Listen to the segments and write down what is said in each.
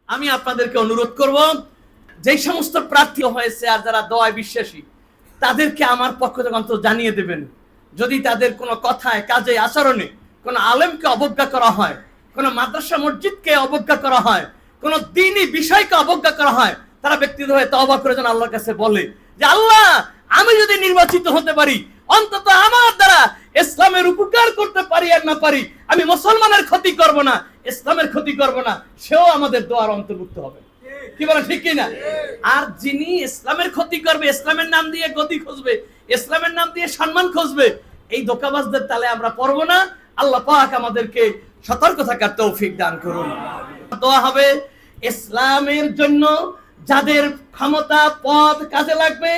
আমি আপনাদেরকে অনুরোধ করব, যেই সমস্ত প্রার্থী হয়েছে আর যারা দোয়ায় বিশ্বাসী তাদেরকে আমার পক্ষ থেকে অন্তত জানিয়ে দেবেন, যদি তাদের কোনো কথায় কাজে আচরণে কোনো আলেমকে অবজ্ঞা করা হয়, কোনো মাদ্রাসা মসজিদকে অবজ্ঞা করা হয়, কোনো দ্বীনি বিষয়কে অবজ্ঞা করা হয়, তারা ব্যক্তিগতভাবে তওবা করে যেন আল্লাহর কাছে বলে যে আল্লাহ, আমি যদি নির্বাচিত হতে পারি, অন্তত আমার দ্বারা ইসলামের উপকার করতে পারি আর না পারি, আমি মুসলমানের ক্ষতি করব না, ইসলামের ক্ষতি করব না, সেও আমাদের দোয়ার অন্তর্ভুক্ত হবে। কি বলে ঠিক কিনা? আর যিনি ইসলামের ক্ষতি করবে, ইসলামের নাম দিয়ে গদি খুঁজবে, ইসলামের নাম দিয়ে সম্মান খুঁজবে, এই ধোঁকাবাজদের তালে আমরা পড়ব না। আল্লাহ পাক আমাদেরকে সতর্ক থাকার তৌফিক দান করুন। দোয়া হবে ইসলামের জন্য যাদের ক্ষমতা পদ কাজে লাগবে,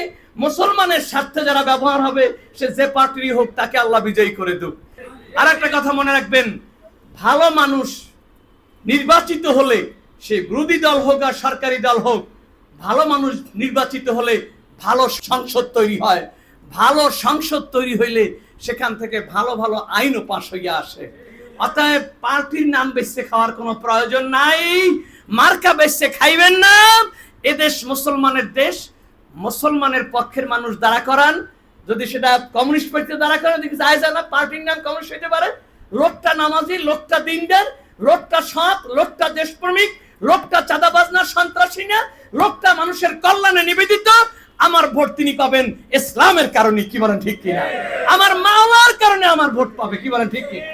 মুসলমানের স্বার্থে যারা ব্যবহার হবে, সে যে পার্টিরই হোক, তাকে আল্লাহ বিজয়ী করে দেব। আর একটা কথা মনে রাখবেন, ভালো মানুষ নির্বাচিত হলে, সে বিরোধী দল হোক আর সরকারি দল হোক, ভালো মানুষ নির্বাচিত হলে ভালো সংসদ তৈরি হয়। ভালো সংসদ তৈরি হইলে সেখান থেকে ভালো ভালো আইনও পাশ হইয়া আসে। অতএব পার্টির নাম বেচে খাওয়ার কোনো প্রয়োজন নাই, মার্কা বেচে খাইবেন না। এদেশ মুসলমানের দেশ, মুসলমানের পক্ষের মানুষ দাঁড়া করান। যদি সেটা কমিউনিস্ট পার্টিতে দাঁড়া করান, দেখি যায় না, পার্টির নাম কমিউনিস্ট হইতে পারে, লোকটা নামাজি, লোকটা দিনদার, লোকটা সৎ, লোকটা দেশপ্রেমিক, লোকটা চাঁদাবাজ না, সন্ত্রাসী না, লোকটা মানুষের কল্যাণে নিবেদিত, আমার ভোট তিনি পাবেন ইসলামের কারণে। কি বলেন ঠিক কিনা? আমার মাওলার কারণে আমার ভোট পাবে। কি বলেন ঠিক কিনা?